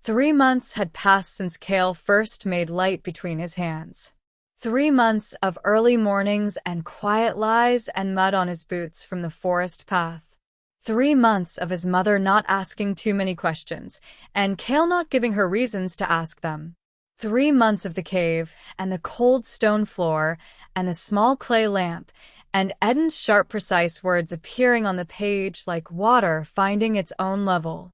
3 months had passed since Cael first made light between his hands. 3 months of early mornings and quiet lies and mud on his boots from the forest path. 3 months of his mother not asking too many questions, and Cael not giving her reasons to ask them. 3 months of the cave, and the cold stone floor, and the small clay lamp, and Eden's sharp, precise words appearing on the page like water finding its own level.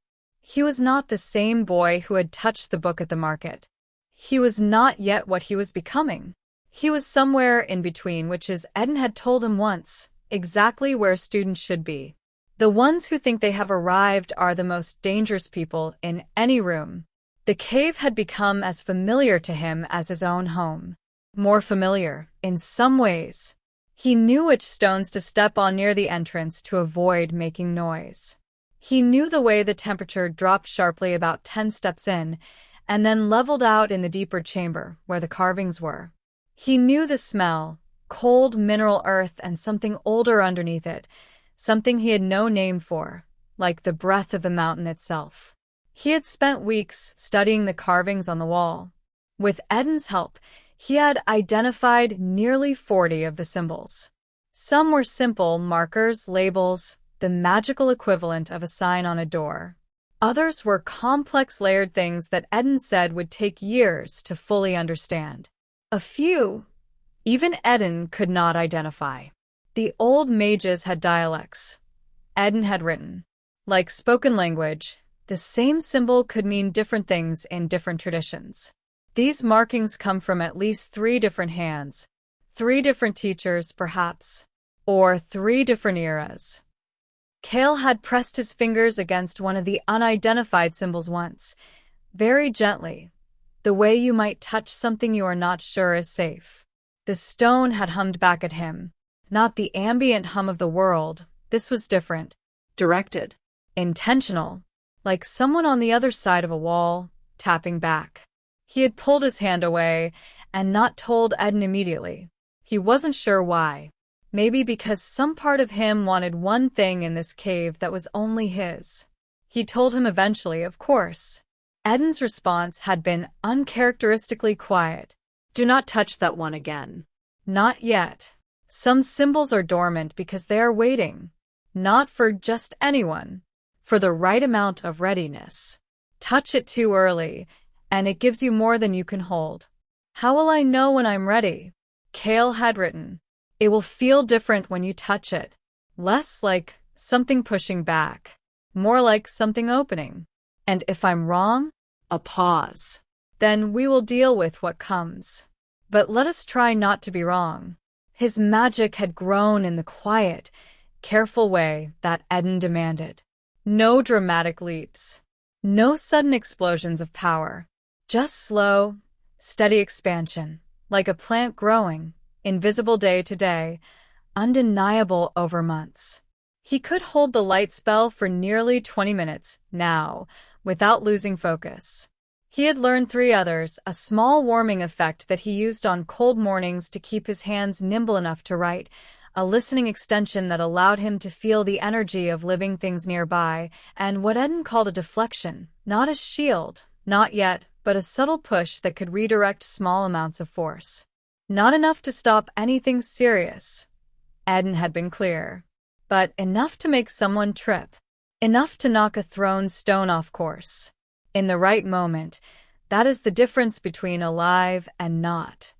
He was not the same boy who had touched the book at the market. He was not yet what he was becoming. He was somewhere in between, which, as Eden had told him once, exactly where students should be. The ones who think they have arrived are the most dangerous people in any room. The cave had become as familiar to him as his own home. More familiar, in some ways. He knew which stones to step on near the entrance to avoid making noise. He knew the way the temperature dropped sharply about 10 steps in, and then leveled out in the deeper chamber where the carvings were. He knew the smell, cold mineral earth and something older underneath it, something he had no name for, like the breath of the mountain itself. He had spent weeks studying the carvings on the wall. With Eden's help, he had identified nearly 40 of the symbols. Some were simple markers, labels, the magical equivalent of a sign on a door. Others were complex layered things that Eden said would take years to fully understand. A few, even Eden could not identify. The old mages had dialects. Eden had written. Like spoken language, the same symbol could mean different things in different traditions. These markings come from at least 3 different hands, 3 different teachers perhaps, or 3 different eras. Cael had pressed his fingers against one of the unidentified symbols once, very gently, the way you might touch something you are not sure is safe. The stone had hummed back at him, not the ambient hum of the world. This was different, directed, intentional, like someone on the other side of a wall, tapping back. He had pulled his hand away and not told Eden immediately. He wasn't sure why. Maybe because some part of him wanted one thing in this cave that was only his. He told him eventually, of course. Eden's response had been uncharacteristically quiet. Do not touch that one again. Not yet. Some symbols are dormant because they are waiting. Not for just anyone. For the right amount of readiness. Touch it too early, and it gives you more than you can hold. How will I know when I'm ready? Cael had written. It will feel different when you touch it. Less like something pushing back. More like something opening. And if I'm wrong, a pause. Then we will deal with what comes. But let us try not to be wrong. His magic had grown in the quiet, careful way that Eden demanded. No dramatic leaps. No sudden explosions of power. Just slow, steady expansion, like a plant growing, invisible day to day, undeniable over months. He could hold the light spell for nearly 20 minutes, now, without losing focus. He had learned 3 others, a small warming effect that he used on cold mornings to keep his hands nimble enough to write, a listening extension that allowed him to feel the energy of living things nearby, and what Eden called a deflection, not a shield, not yet, but a subtle push that could redirect small amounts of force. Not enough to stop anything serious. Eden had been clear. But enough to make someone trip. Enough to knock a thrown stone off course. In the right moment, that is the difference between alive and not.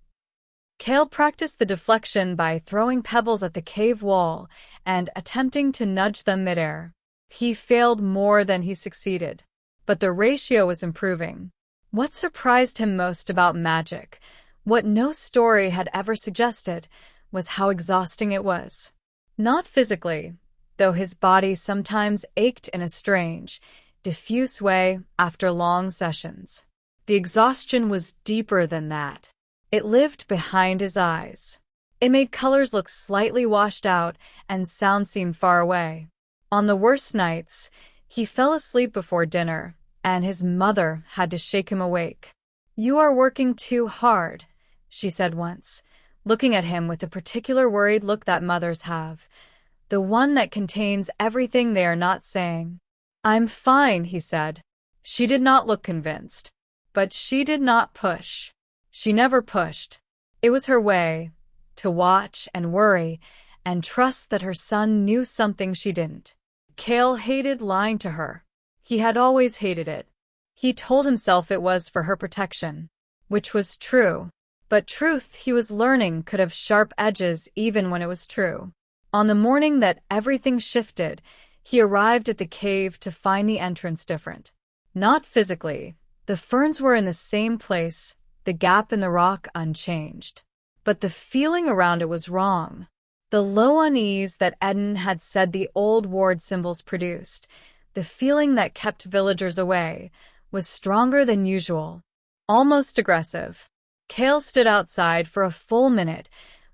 Cael practiced the deflection by throwing pebbles at the cave wall and attempting to nudge them midair. He failed more than he succeeded. But the ratio was improving. What surprised him most about magic, what no story had ever suggested, was how exhausting it was. Not physically, though his body sometimes ached in a strange, diffuse way after long sessions. The exhaustion was deeper than that. It lived behind his eyes. It made colors look slightly washed out and sound seem far away. On the worst nights, he fell asleep before dinner, and his mother had to shake him awake. You are working too hard, she said once, looking at him with the particular worried look that mothers have, the one that contains everything they are not saying. I'm fine, he said. She did not look convinced. But she did not push. She never pushed. It was her way, to watch and worry, and trust that her son knew something she didn't. Cael hated lying to her. He had always hated it. He told himself it was for her protection, which was true. But truth, he was learning, could have sharp edges even when it was true. On the morning that everything shifted, he arrived at the cave to find the entrance different. Not physically. The ferns were in the same place, the gap in the rock unchanged. But the feeling around it was wrong. The low unease that Eden had said the old ward symbols produced, the feeling that kept villagers away, was stronger than usual, almost aggressive. Cael stood outside for a full minute,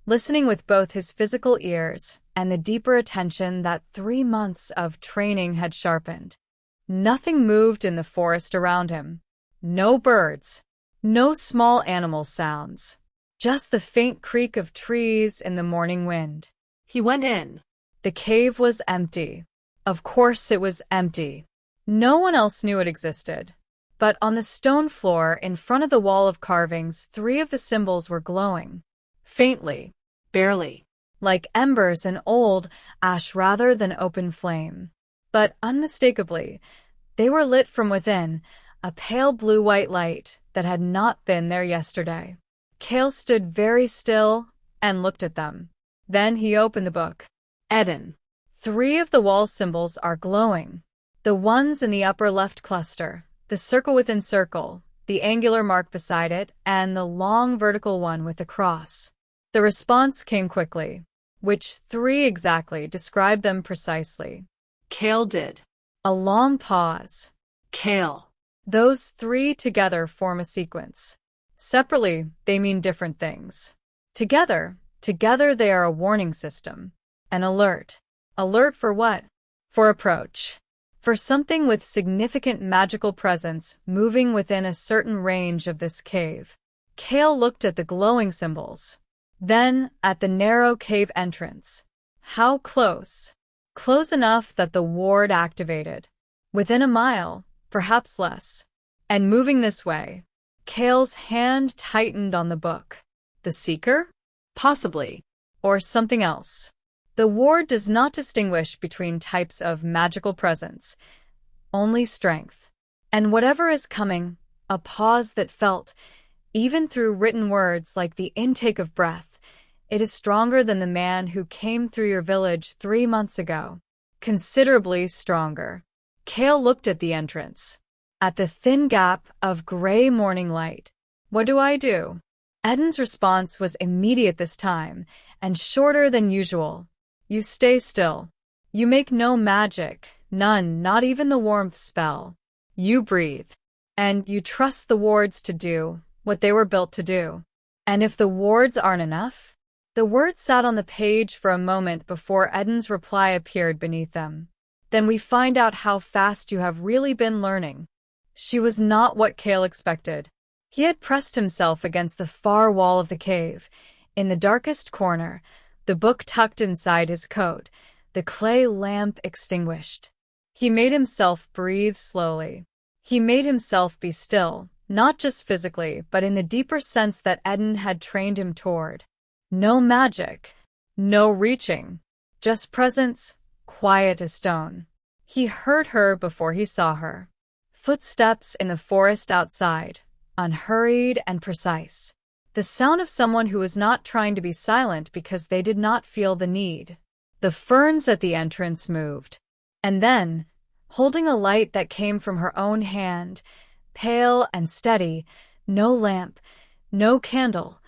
listening with both his physical ears and the deeper attention that 3 months of training had sharpened. Nothing moved in the forest around him. No birds, no small animal sounds, just the faint creak of trees in the morning wind. He went in. The cave was empty. Of course it was empty. No one else knew it existed. But on the stone floor in front of the wall of carvings, 3 of the symbols were glowing. Faintly. Barely. Like embers in old ash rather than open flame. But unmistakably, they were lit from within, a pale blue-white light that had not been there yesterday. Cael stood very still and looked at them. Then he opened the book. Eden. 3 of the wall symbols are glowing. The ones in the upper left cluster, the circle within circle, the angular mark beside it, and the long vertical one with a cross. The response came quickly. Which 3 exactly? Describe them precisely. Cael did. A long pause. Cael. Those 3 together form a sequence. Separately, they mean different things. Together they are a warning system. An alert. Alert for what? For approach. For something with significant magical presence moving within a certain range of this cave. Cael looked at the glowing symbols. Then at the narrow cave entrance. How close? Close enough that the ward activated. Within a mile, perhaps less. And moving this way. Cael's hand tightened on the book. The Seeker? Possibly. Or something else. The ward does not distinguish between types of magical presence. Only strength. And whatever is coming, a pause that felt, even through written words like the intake of breath, it is stronger than the man who came through your village 3 months ago. Considerably stronger. Cael looked at the entrance. At the thin gap of gray morning light. What do I do? Eden's response was immediate this time, and shorter than usual. You stay still. You make no magic, none, not even the warmth spell. You breathe. And you trust the wards to do what they were built to do. And if the wards aren't enough? The words sat on the page for a moment before Eden's reply appeared beneath them. Then we find out how fast you have really been learning. She was not what Cael expected. He had pressed himself against the far wall of the cave. In the darkest corner, the book tucked inside his coat, the clay lamp extinguished. He made himself breathe slowly. He made himself be still, not just physically, but in the deeper sense that Eden had trained him toward. No magic, no reaching, just presence, quiet as stone. He heard her before he saw her. Footsteps in the forest outside, unhurried and precise. The sound of someone who was not trying to be silent because they did not feel the need. The ferns at the entrance moved. And then, holding a light that came from her own hand, pale and steady, no lamp, no candle,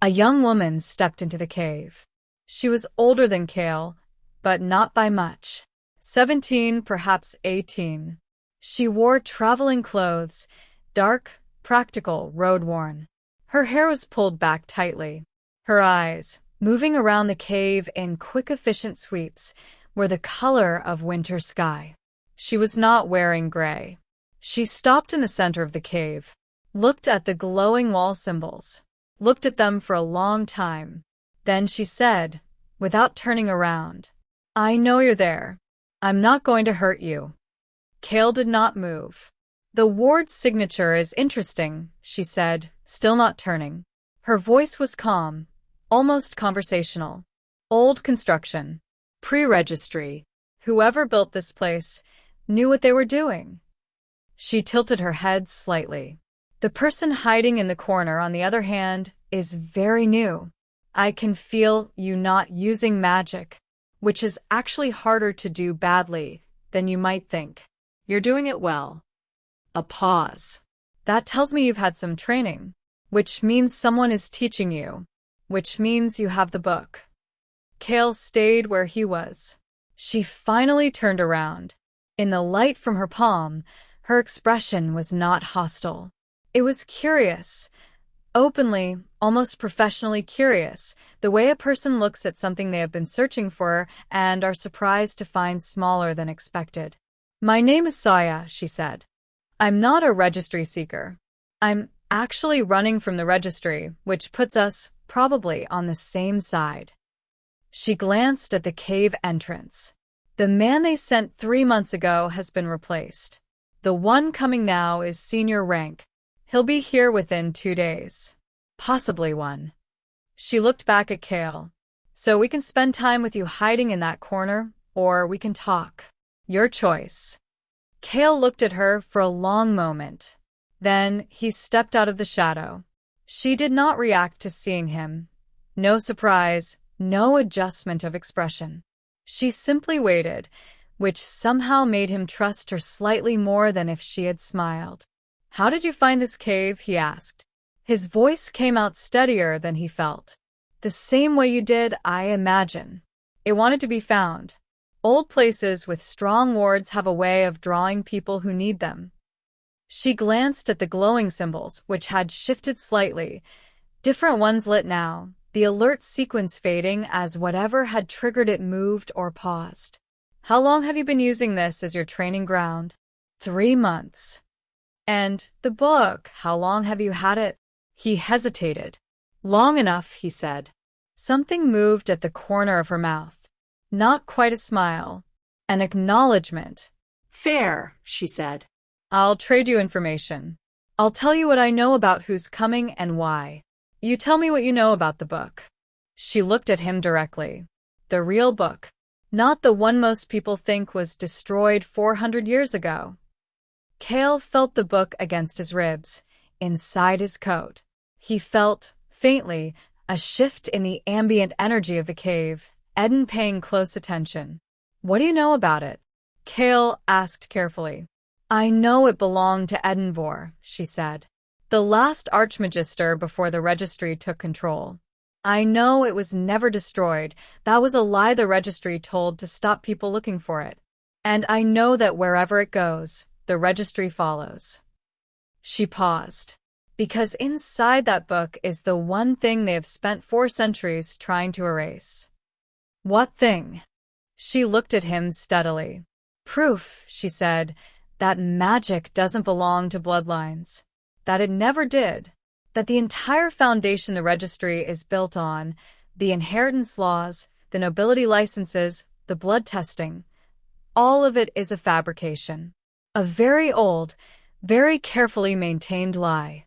a young woman stepped into the cave. She was older than Cael, but not by much. 17, perhaps 18. She wore traveling clothes, dark, practical, road-worn. Her hair was pulled back tightly. Her eyes, moving around the cave in quick, efficient sweeps, were the color of winter sky. She was not wearing gray. She stopped in the center of the cave, looked at the glowing wall symbols, looked at them for a long time. Then she said, without turning around, "I know you're there. I'm not going to hurt you." Cael did not move. The ward's signature is interesting, she said, still not turning. Her voice was calm, almost conversational. Old construction. Pre-registry. Whoever built this place knew what they were doing. She tilted her head slightly. The person hiding in the corner, on the other hand, is very new. I can feel you not using magic, which is actually harder to do badly than you might think. You're doing it well. A pause. That tells me you've had some training, which means someone is teaching you, which means you have the book. Cael stayed where he was. She finally turned around. In the light from her palm, her expression was not hostile. It was curious, openly, almost professionally curious, the way a person looks at something they have been searching for and are surprised to find smaller than expected. My name is Saya, she said. I'm not a registry seeker. I'm actually running from the registry, which puts us, probably, on the same side. She glanced at the cave entrance. The man they sent 3 months ago has been replaced. The one coming now is senior rank. He'll be here within 2 days. Possibly 1. She looked back at Cael. So we can spend time with you hiding in that corner, or we can talk. Your choice. Cael looked at her for a long moment. Then he stepped out of the shadow. She did not react to seeing him. No surprise, no adjustment of expression. She simply waited, which somehow made him trust her slightly more than if she had smiled. How did you find this cave? He asked. His voice came out steadier than he felt. The same way you did, I imagine. It wanted to be found. Old places with strong wards have a way of drawing people who need them. She glanced at the glowing symbols, which had shifted slightly. Different ones lit now, the alert sequence fading as whatever had triggered it moved or paused. How long have you been using this as your training ground? 3 months. And the book, how long have you had it? He hesitated. Long enough, he said. Something moved at the corner of her mouth. Not quite a smile. An acknowledgement. Fair, she said. I'll trade you information. I'll tell you what I know about who's coming and why. You tell me what you know about the book. She looked at him directly. The real book. Not the one most people think was destroyed 400 years ago. Cael felt the book against his ribs, inside his coat. He felt, faintly, a shift in the ambient energy of the cave, Eden paying close attention. What do you know about it? Cael asked carefully. I know it belonged to Edenvor, she said. The last Archmagister before the registry took control. I know it was never destroyed. That was a lie the registry told to stop people looking for it. And I know that wherever it goes, the registry follows. She paused. Because inside that book is the one thing they have spent 4 centuries trying to erase. What thing? She looked at him steadily. Proof, she said, that magic doesn't belong to bloodlines. That it never did. That the entire foundation the registry is built on, the inheritance laws, the nobility licenses, the blood testing, all of it is a fabrication. A very old, very carefully maintained lie.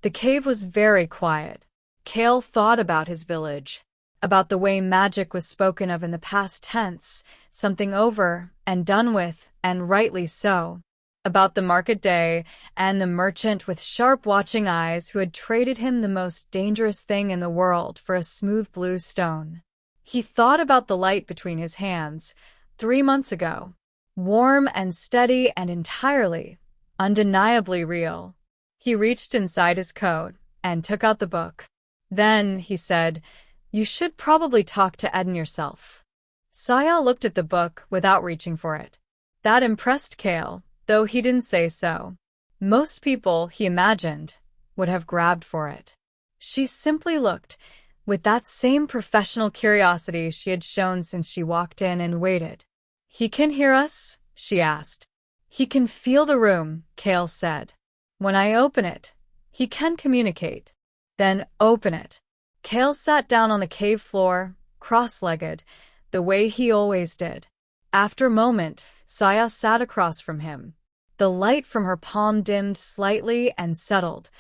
The cave was very quiet. Cael thought about his village, about the way magic was spoken of in the past tense, something over and done with, and rightly so. About the market day and the merchant with sharp watching eyes who had traded him the most dangerous thing in the world for a smooth blue stone. He thought about the light between his hands 3 months ago. Warm and steady and entirely, undeniably real. He reached inside his coat and took out the book. Then, he said, you should probably talk to Eden yourself. Saya looked at the book without reaching for it. That impressed Cael, though he didn't say so. Most people, he imagined, would have grabbed for it. She simply looked, with that same professional curiosity she had shown since she walked in and waited. He can hear us? She asked. He can feel the room, Cael said. When I open it, he can communicate. Then open it. Cael sat down on the cave floor, cross-legged, the way he always did. After a moment, Saya sat across from him. The light from her palm dimmed slightly and settled.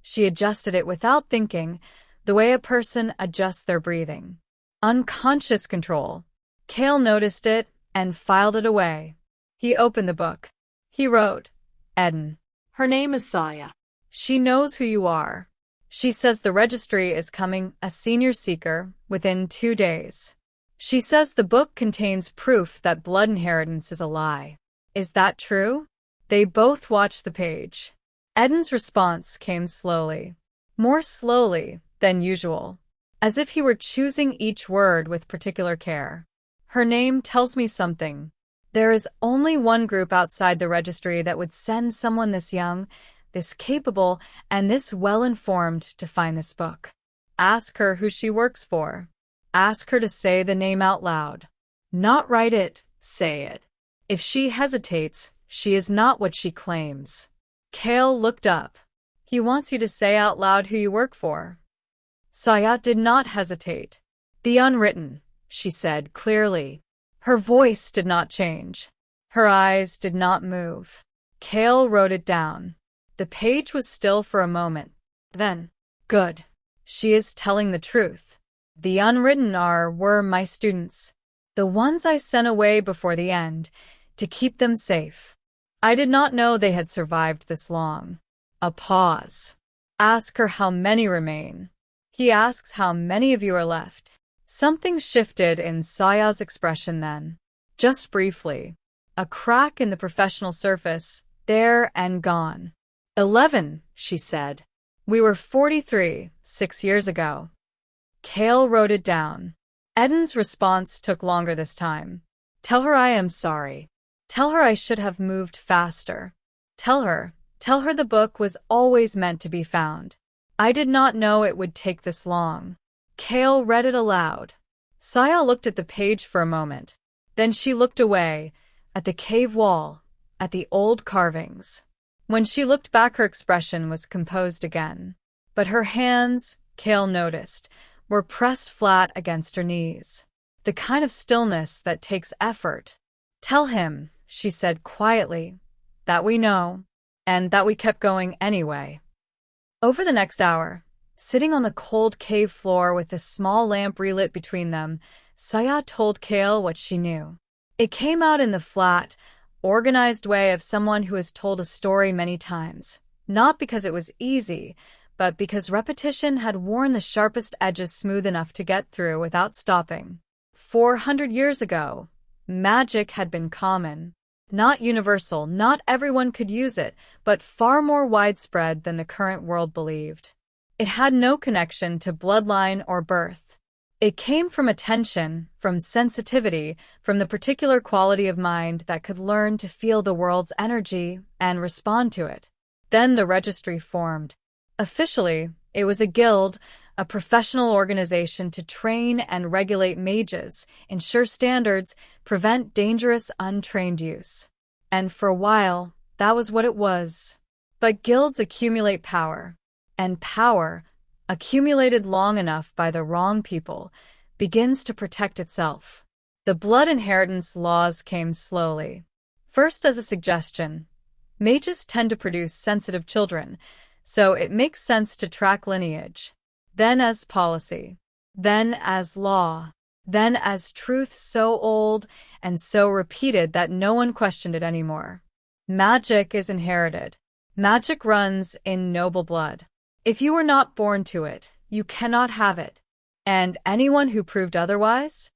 She adjusted it without thinking, the way a person adjusts their breathing. Unconscious control. Cael noticed it and filed it away. He opened the book. He wrote, Eden. Her name is Saya. She knows who you are. She says the registry is coming a senior seeker within 2 days. She says the book contains proof that blood inheritance is a lie. Is that true? They both watched the page. Eden's response came slowly. More slowly than usual, as if he were choosing each word with particular care. Her name tells me something. There is only one group outside the registry that would send someone this young, this capable, and this well-informed to find this book. Ask her who she works for. Ask her to say the name out loud. Not write it, say it. If she hesitates, she is not what she claims. Cael looked up. He wants you to say out loud who you work for. Saya did not hesitate. The unwritten, she said clearly. Her voice did not change. Her eyes did not move. Cael wrote it down. The page was still for a moment. Then, good. She is telling the truth. The unwritten were my students. The ones I sent away before the end, to keep them safe. I did not know they had survived this long. A pause. Ask her how many remain. He asks how many of you are left. Something shifted in Saya's expression then. Just briefly. A crack in the professional surface, there and gone. 11, she said. We were 43, 6 years ago. Cael wrote it down. Eden's response took longer this time. Tell her I am sorry. Tell her I should have moved faster. Tell her the book was always meant to be found. I did not know it would take this long. Cael read it aloud. Saya looked at the page for a moment. Then she looked away, at the cave wall, at the old carvings. When she looked back, her expression was composed again. But her hands, Cael noticed, were pressed flat against her knees. The kind of stillness that takes effort. Tell him, she said quietly, that we know, and that we kept going anyway. Over the next hour, sitting on the cold cave floor with the small lamp relit between them, Saya told Cael what she knew. It came out in the flat, organized way of someone who has told a story many times, not because it was easy, but because repetition had worn the sharpest edges smooth enough to get through without stopping. 400 years ago, magic had been common. Not universal, not everyone could use it, but far more widespread than the current world believed. It had no connection to bloodline or birth. It came from attention, from sensitivity, from the particular quality of mind that could learn to feel the world's energy and respond to it. Then the registry formed. Officially, it was a guild, a professional organization to train and regulate mages, ensure standards, prevent dangerous, untrained use. And for a while, that was what it was. But guilds accumulate power, and power, accumulated long enough by the wrong people, begins to protect itself. The blood inheritance laws came slowly. First as a suggestion. Mages tend to produce sensitive children, so it makes sense to track lineage. Then as policy. Then as law. Then as truth so old and so repeated that no one questioned it anymore. Magic is inherited. Magic runs in noble blood. If you were not born to it, you cannot have it. And anyone who proved otherwise?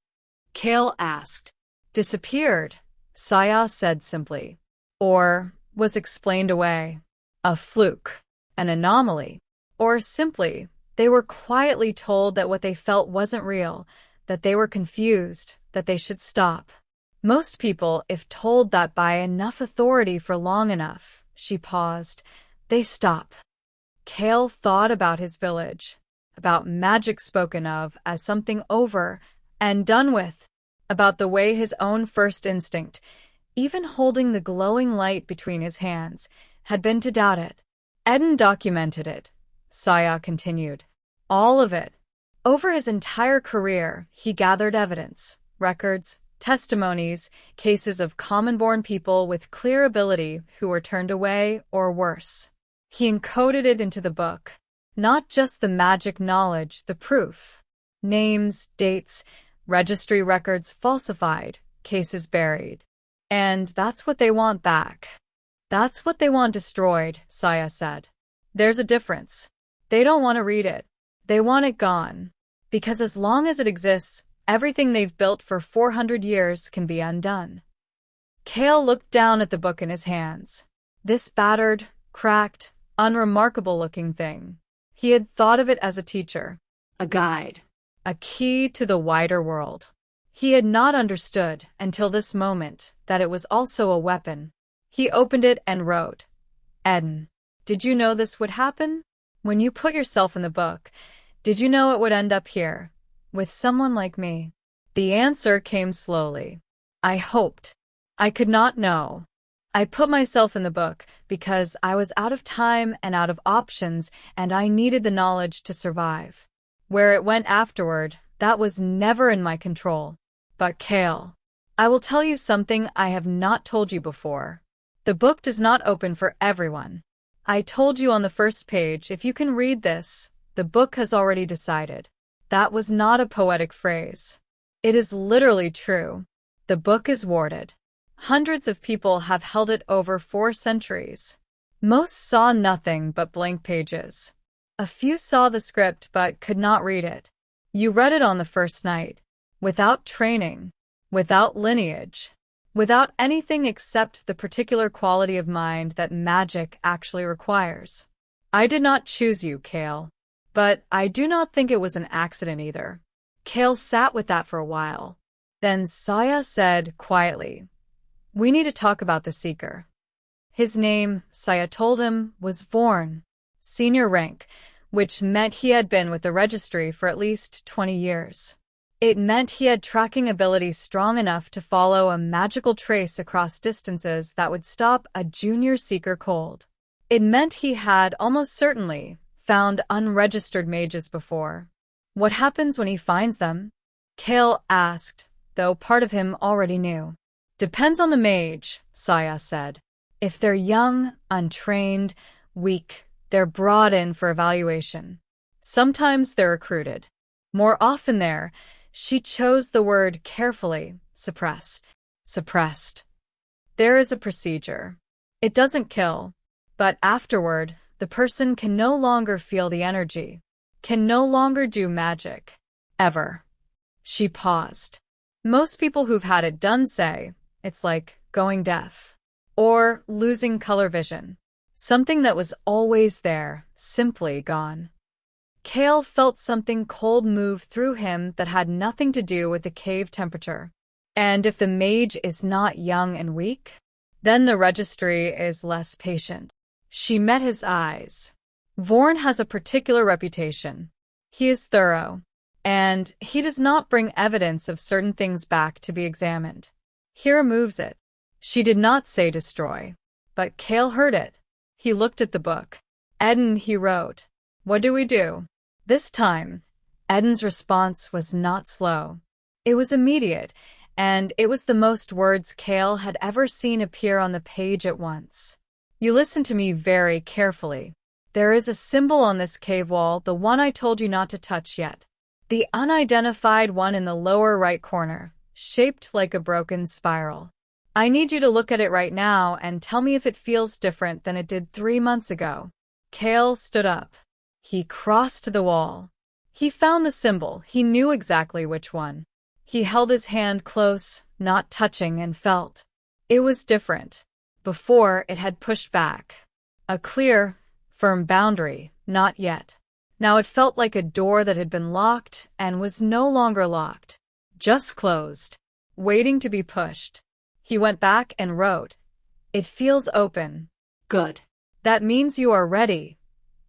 Cael asked. Disappeared, Saya said simply. Or was explained away. A fluke. An anomaly. Or simply, they were quietly told that what they felt wasn't real, that they were confused, that they should stop. Most people, if told that by enough authority for long enough, she paused, they stop. Cael thought about his village, about magic spoken of as something over and done with, about the way his own first instinct, even holding the glowing light between his hands, had been to doubt it. Eden documented it, Saya continued. All of it. Over his entire career, he gathered evidence, records, testimonies, cases of common-born people with clear ability who were turned away or worse. He encoded it into the book. Not just the magic knowledge, the proof. Names, dates, registry records falsified, cases buried. And that's what they want back. That's what they want destroyed, Cael said. There's a difference. They don't want to read it. They want it gone. Because as long as it exists, everything they've built for 400 years can be undone. Cael looked down at the book in his hands. This battered, cracked, unremarkable-looking thing. He had thought of it as a teacher. A guide. A key to the wider world. He had not understood, until this moment, that it was also a weapon. He opened it and wrote, Eden, did you know this would happen? When you put yourself in the book, did you know it would end up here, with someone like me? The answer came slowly. I hoped. I could not know. I put myself in the book because I was out of time and out of options, and I needed the knowledge to survive. Where it went afterward, that was never in my control. But Cael, I will tell you something I have not told you before. The book does not open for everyone. I told you on the first page, if you can read this, the book has already decided. That was not a poetic phrase. It is literally true. The book is warded. Hundreds of people have held it over 4 centuries. Most saw nothing but blank pages. A few saw the script but could not read it. You read it on the first night. Without training. Without lineage. Without anything except the particular quality of mind that magic actually requires. I did not choose you, Cael. But I do not think it was an accident either. Cael sat with that for a while. Then Cael said quietly, We need to talk about the Seeker. His name, Cael told him, was Vorn, senior rank, which meant he had been with the registry for at least 20 years. It meant he had tracking abilities strong enough to follow a magical trace across distances that would stop a junior Seeker cold. It meant he had, almost certainly, found unregistered mages before. What happens when he finds them? Cael asked, though part of him already knew. Depends on the mage, Cael said. If they're young, untrained, weak, they're brought in for evaluation. Sometimes they're recruited. More often she chose the word carefully, suppressed. Suppressed. There is a procedure. It doesn't kill, but afterward, the person can no longer feel the energy, can no longer do magic. Ever. She paused. Most people who've had it done say, it's like going deaf. Or losing color vision. Something that was always there, simply gone. Cael felt something cold move through him that had nothing to do with the cave temperature. And if the mage is not young and weak, then the registry is less patient. She met his eyes. Vorn has a particular reputation. He is thorough, and he does not bring evidence of certain things back to be examined. He removes it. She did not say destroy, but Cael heard it. He looked at the book. Eden, he wrote. What do we do? This time, Eden's response was not slow. It was immediate, and it was the most words Cael had ever seen appear on the page at once. You listen to me very carefully. There is a symbol on this cave wall, the one I told you not to touch yet. The unidentified one in the lower right corner, shaped like a broken spiral. I need you to look at it right now and tell me if it feels different than it did 3 months ago. Cael stood up. He crossed the wall. He found the symbol. He knew exactly which one. He held his hand close, not touching, and felt. It was different. Before, it had pushed back. A clear, firm boundary, not yet. Now it felt like a door that had been locked and was no longer locked. Just closed. Waiting to be pushed. He went back and wrote. It feels open. Good. That means you are ready.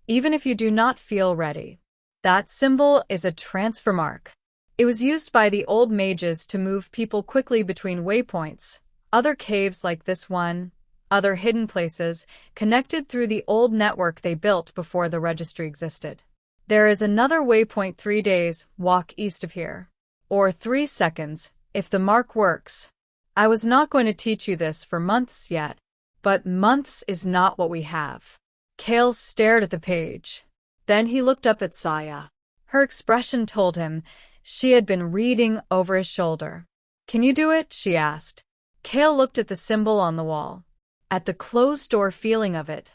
Even if you do not feel ready. That symbol is a transfer mark. It was used by the old mages to move people quickly between waypoints, other caves like this one, other hidden places, connected through the old network they built before the registry existed. There is another waypoint 3 days, walk east of here. Or 3 seconds, If the mark works. I was not going to teach you this for months yet, but months is not what we have. Cael stared at the page. Then he looked up at Saya. Her expression told him she had been reading over his shoulder. Can you do it? She asked. Cael looked at the symbol on the wall, at the closed-door feeling of it,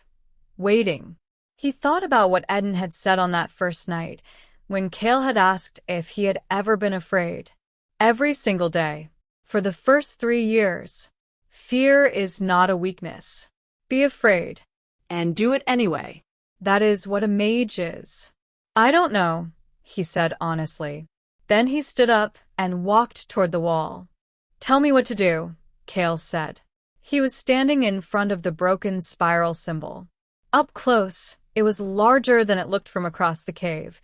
waiting. He thought about what Eden had said on that first night, when Cael had asked if he had ever been afraid. Every single day, for the first 3 years. Fear is not a weakness. Be afraid. And do it anyway. That is what a mage is. I don't know, he said honestly. Then he stood up and walked toward the wall. Tell me what to do, Cael said. He was standing in front of the broken spiral symbol. Up close, it was larger than it looked from across the cave,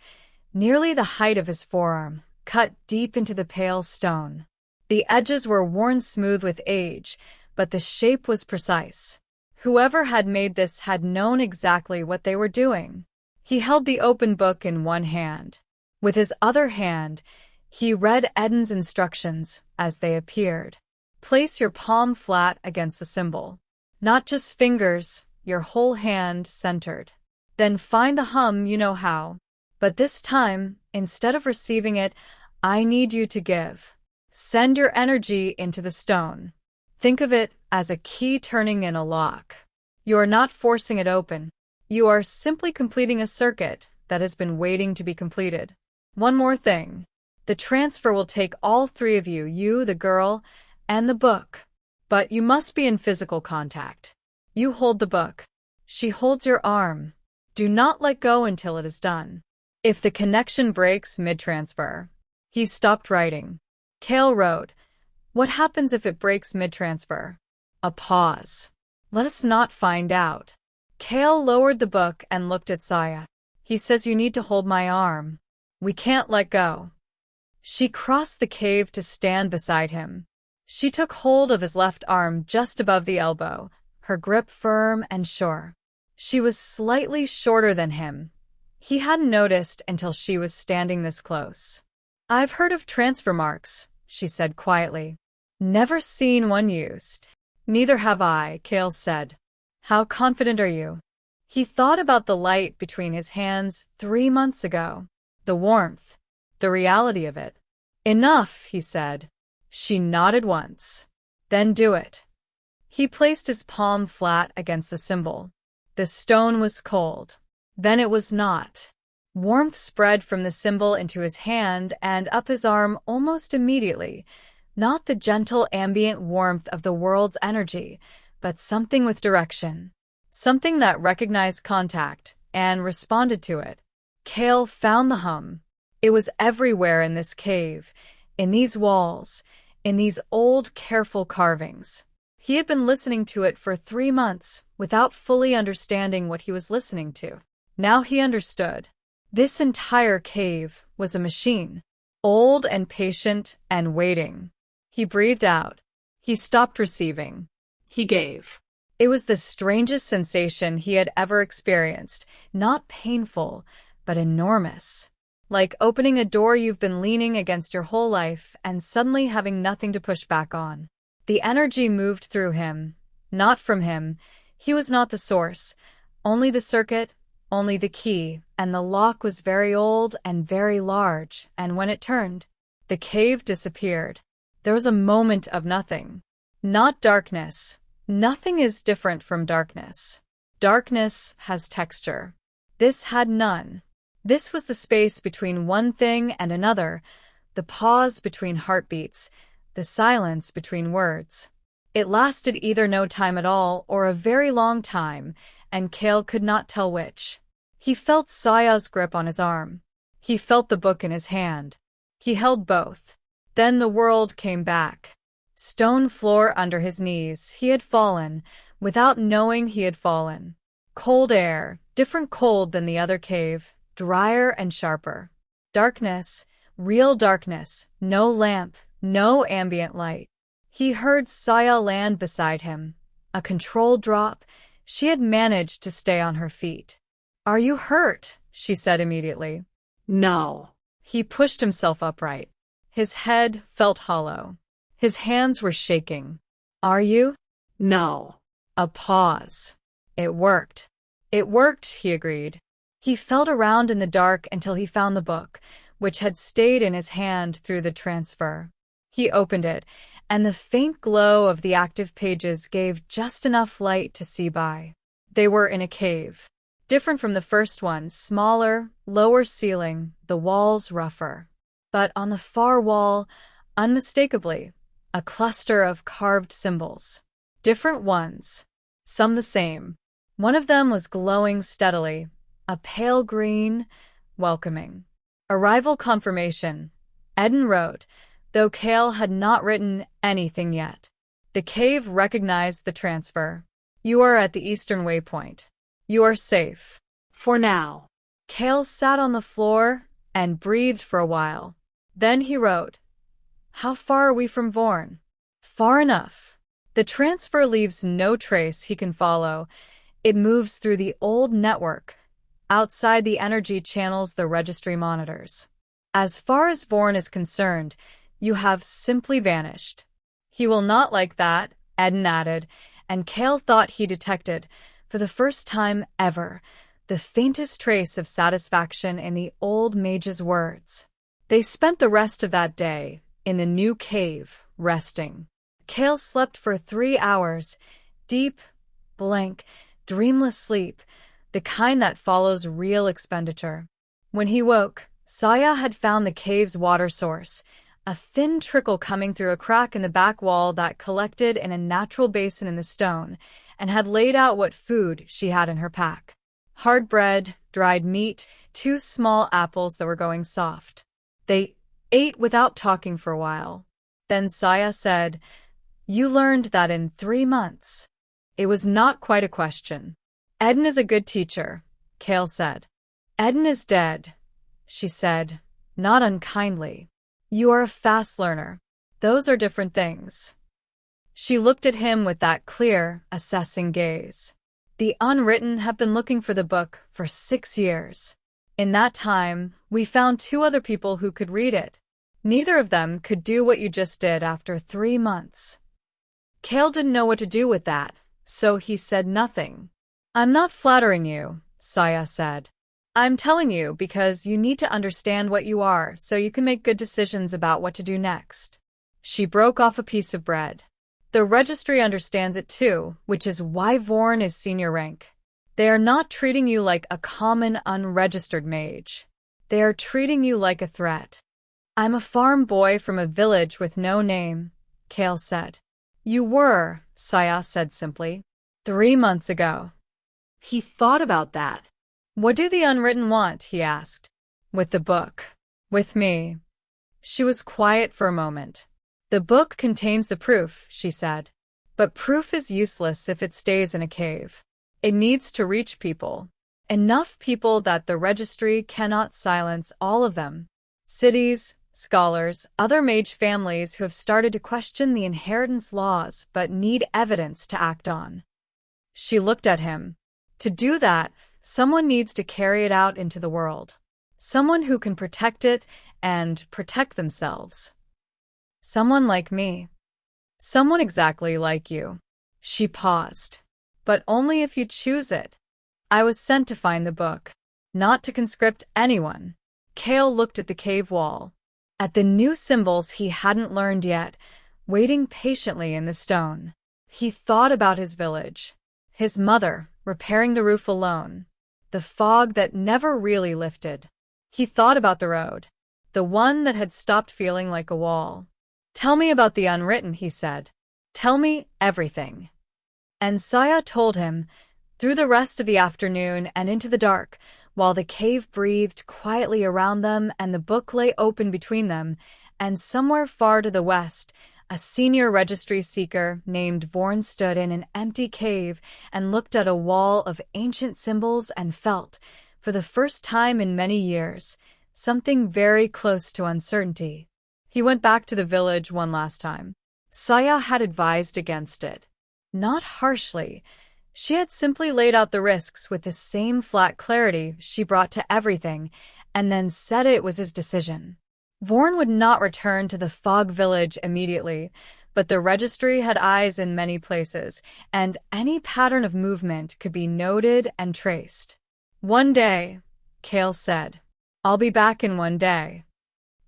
nearly the height of his forearm, cut deep into the pale stone. The edges were worn smooth with age, but the shape was precise. Whoever had made this had known exactly what they were doing. He held the open book in one hand. With his other hand, he read Eden's instructions as they appeared. Place your palm flat against the symbol. Not just fingers, your whole hand centered. Then find the hum you know how. But this time, instead of receiving it, I need you to give. Send your energy into the stone. Think of it as a key turning in a lock. You are not forcing it open. You are simply completing a circuit that has been waiting to be completed. One more thing. The transfer will take all 3 of you, the girl, and the book. But you must be in physical contact. You hold the book. She holds your arm. Do not let go until it is done. If the connection breaks mid-transfer. He stopped writing. Cael wrote, what happens if it breaks mid-transfer? A pause. Let us not find out. Cael lowered the book and looked at Saya. He says you need to hold my arm. We can't let go. She crossed the cave to stand beside him. She took hold of his left arm just above the elbow, her grip firm and sure. She was slightly shorter than him. He hadn't noticed until she was standing this close. I've heard of transfer marks, she said quietly. Never seen one used. Neither have I, Cael said. How confident are you? He thought about the light between his hands 3 months ago. The warmth. The reality of it. Enough, he said. She nodded once. Then do it. He placed his palm flat against the symbol. The stone was cold. Then it was not. Warmth spread from the symbol into his hand and up his arm almost immediately. Not the gentle ambient warmth of the world's energy, but something with direction. Something that recognized contact and responded to it. Cael found the hum. It was everywhere in this cave, in these walls, in these old, careful carvings. He had been listening to it for 3 months without fully understanding what he was listening to. Now he understood. This entire cave was a machine, old and patient and waiting. He breathed out. He stopped receiving. He gave. It was the strangest sensation he had ever experienced, not painful, but enormous. Like opening a door you've been leaning against your whole life and suddenly having nothing to push back on. The energy moved through him, not from him. He was not the source, only the circuit, only the key, and the lock was very old and very large, and when it turned, the cave disappeared. There was a moment of nothing. Not darkness. Nothing is different from darkness. Darkness has texture. This had none. This was the space between one thing and another, the pause between heartbeats, the silence between words. It lasted either no time at all or a very long time, and Cael could not tell which. He felt Saya's grip on his arm. He felt the book in his hand. He held both. Then the world came back. Stone floor under his knees. He had fallen, without knowing he had fallen. Cold air, different cold than the other cave, drier and sharper. Darkness, real darkness, no lamp, no ambient light. He heard Saya land beside him. A controlled drop. She had managed to stay on her feet. Are you hurt? She said immediately. No. He pushed himself upright. His head felt hollow. His hands were shaking. Are you? No. A pause. It worked. It worked, he agreed. He felt around in the dark until he found the book, which had stayed in his hand through the transfer. He opened it, and the faint glow of the active pages gave just enough light to see by. They were in a cave. Different from the first one, smaller, lower ceiling, the walls rougher. But on the far wall, unmistakably, a cluster of carved symbols. Different ones, some the same. One of them was glowing steadily, a pale green, welcoming. Arrival confirmation, Eden wrote, though Cael had not written anything yet. The cave recognized the transfer. You are at the eastern waypoint. You are safe. For now. Cael sat on the floor and breathed for a while. Then he wrote, How far are we from Vorn? Far enough. The transfer leaves no trace he can follow. It moves through the old network, outside the energy channels the registry monitors. As far as Vorn is concerned, you have simply vanished. He will not like that, Eden added, and Cael thought he detected, for the first time ever, the faintest trace of satisfaction in the old mage's words. They spent the rest of that day in the new cave, resting. Cael slept for 3 hours, deep, blank, dreamless sleep, the kind that follows real expenditure. When he woke, Saya had found the cave's water source, a thin trickle coming through a crack in the back wall that collected in a natural basin in the stone, and had laid out what food she had in her pack. Hard bread, dried meat, 2 small apples that were going soft. They ate without talking for a while. Then Saya said, You learned that in 3 months. It was not quite a question. Eden is a good teacher, Cael said. Eden is dead, she said, not unkindly. You are a fast learner. Those are different things. She looked at him with that clear, assessing gaze. The unwritten have been looking for the book for 6 years. In that time, we found 2 other people who could read it. Neither of them could do what you just did after 3 months. Cael didn't know what to do with that, so he said nothing. I'm not flattering you, Saya said. I'm telling you because you need to understand what you are so you can make good decisions about what to do next. She broke off a piece of bread. The registry understands it too, which is why Vorn is senior rank. They are not treating you like a common unregistered mage. They are treating you like a threat. I'm a farm boy from a village with no name, Cael said. You were, Saya said simply. 3 months ago. He thought about that. What do the unwritten want? He asked. With the book. With me. She was quiet for a moment. The book contains the proof, she said. But proof is useless if it stays in a cave. It needs to reach people. Enough people that the registry cannot silence all of them. Cities, scholars, other mage families who have started to question the inheritance laws but need evidence to act on. She looked at him. To do that, someone needs to carry it out into the world. Someone who can protect it and protect themselves. Someone like me. Someone exactly like you. She paused. But only if you choose it. I was sent to find the book, not to conscript anyone. Cael looked at the cave wall, at the new symbols he hadn't learned yet, waiting patiently in the stone. He thought about his village, his mother repairing the roof alone, the fog that never really lifted. He thought about the road, the one that had stopped feeling like a wall. Tell me about the unwritten, he said. Tell me everything. And Saya told him, through the rest of the afternoon and into the dark, while the cave breathed quietly around them and the book lay open between them, and somewhere far to the west, a senior registry seeker named Vorn stood in an empty cave and looked at a wall of ancient symbols and felt, for the first time in many years, something very close to uncertainty. He went back to the village one last time. Saya had advised against it. Not harshly. She had simply laid out the risks with the same flat clarity she brought to everything, and then said it was his decision. Vorn would not return to the fog village immediately, but the registry had eyes in many places, and any pattern of movement could be noted and traced. "One day," Cael said. "I'll be back in one day."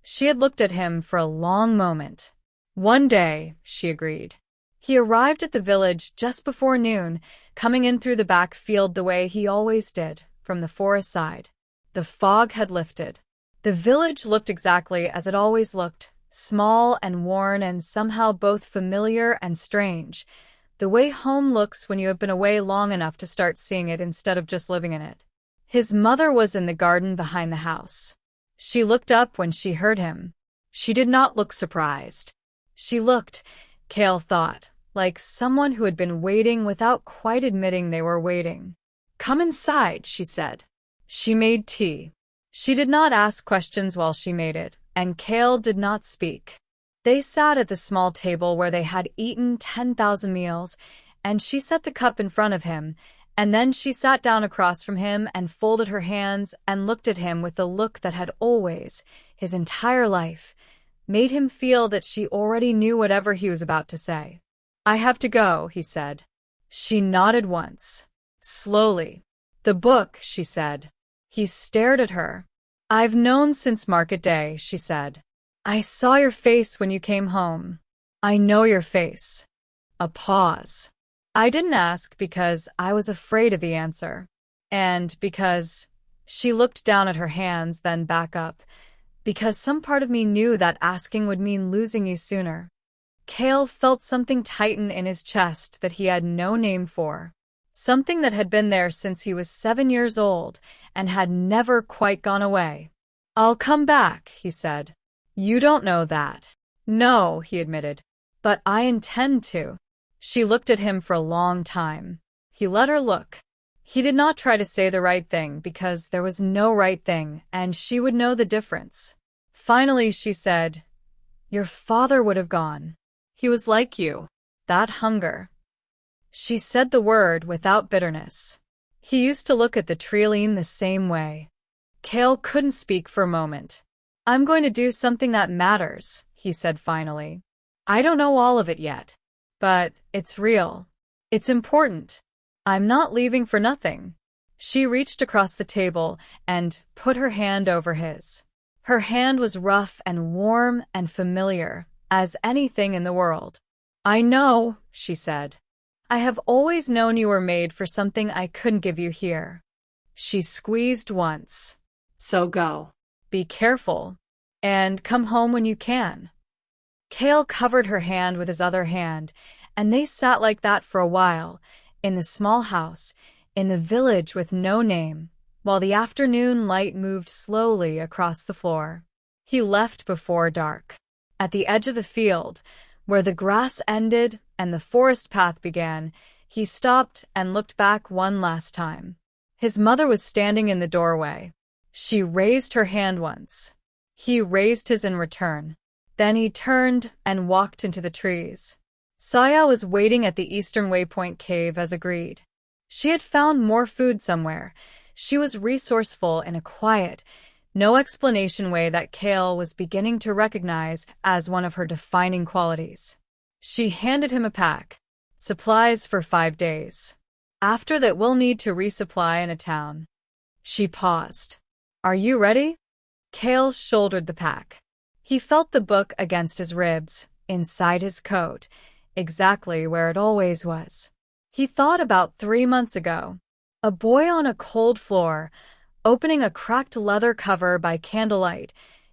She had looked at him for a long moment. "One day," she agreed. He arrived at the village just before noon, coming in through the back field the way he always did, from the forest side. The fog had lifted. The village looked exactly as it always looked, small and worn and somehow both familiar and strange, the way home looks when you have been away long enough to start seeing it instead of just living in it. His mother was in the garden behind the house. She looked up when she heard him. She did not look surprised. She looked, Cael thought, like someone who had been waiting without quite admitting they were waiting. "Come inside," she said. She made tea. She did not ask questions while she made it, and Cael did not speak. They sat at the small table where they had eaten 10,000 meals, and she set the cup in front of him, and then she sat down across from him and folded her hands and looked at him with the look that had always, his entire life, made him feel that she already knew whatever he was about to say. "I have to go," he said. She nodded once. Slowly. "The book," she said. He stared at her. "I've known since market day," she said. "I saw your face when you came home. I know your face." A pause. "I didn't ask because I was afraid of the answer. And because—" she looked down at her hands, then back up, "because some part of me knew that asking would mean losing you sooner." Cael felt something tighten in his chest that he had no name for. Something that had been there since he was 7 years old and had never quite gone away. "I'll come back," he said. "You don't know that." "No," he admitted. "But I intend to." She looked at him for a long time. He let her look. He did not try to say the right thing because there was no right thing, and she would know the difference. Finally, she said, "Your father would have gone. He was like you. That hunger." She said the word without bitterness. He used to look at the Trioline the same way. Cael couldn't speak for a moment. "I'm going to do something that matters," he said finally. "I don't know all of it yet. But it's real. It's important. I'm not leaving for nothing." She reached across the table and put her hand over his. Her hand was rough and warm and familiar as anything in the world. "I know," she said. "I have always known you were made for something I couldn't give you here." She squeezed once. "So go. Be careful. And come home when you can." Cael covered her hand with his other hand, and they sat like that for a while, in the small house, in the village with no name, while the afternoon light moved slowly across the floor. He left before dark. At the edge of the field, where the grass ended and the forest path began, he stopped and looked back one last time. His mother was standing in the doorway. She raised her hand once. He raised his in return. Then he turned and walked into the trees. Saya was waiting at the Eastern Waypoint cave as agreed. She had found more food somewhere. She was resourceful in a quiet, no explanation way that Cael was beginning to recognize as one of her defining qualities. She handed him a pack. "Supplies for 5 days. After that we'll need to resupply in a town." She paused. "Are you ready?" Cael shouldered the pack. He felt the book against his ribs, inside his coat, exactly where it always was. He thought about 3 months ago. A boy on a cold floor, opening a cracked leather cover by candlelight,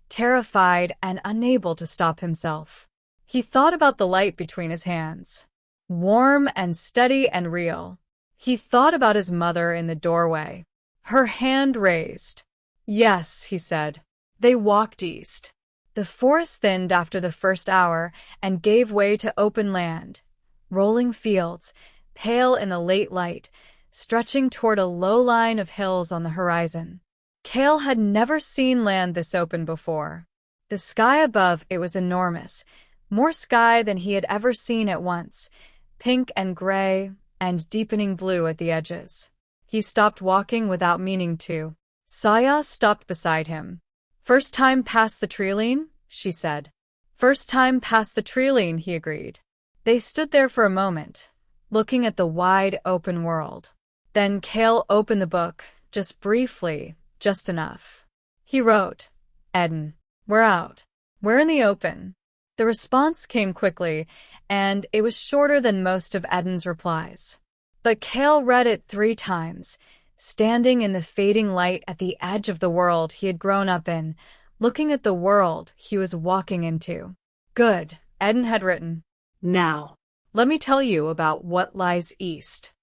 terrified and unable to stop himself. He thought about the light between his hands, warm and steady and real. He thought about his mother in the doorway, her hand raised. "Yes," he said. They walked east. The forest thinned after the first hour and gave way to open land, rolling fields, pale in the late light, stretching toward a low line of hills on the horizon. Cael had never seen land this open before. The sky above it was enormous, more sky than he had ever seen at once, pink and gray and deepening blue at the edges. He stopped walking without meaning to. Saya stopped beside him. First time past the treeline, she said. First time past the treeline, he agreed. They stood there for a moment, looking at the wide open world. Then Cael opened the book, just briefly, just enough. He wrote, Eden, we're out. We're in the open. The response came quickly, and it was shorter than most of Eden's replies. But Cael read it 3 times, standing in the fading light at the edge of the world he had grown up in, looking at the world he was walking into. Good, Eden had written. Now, let me tell you about what lies east.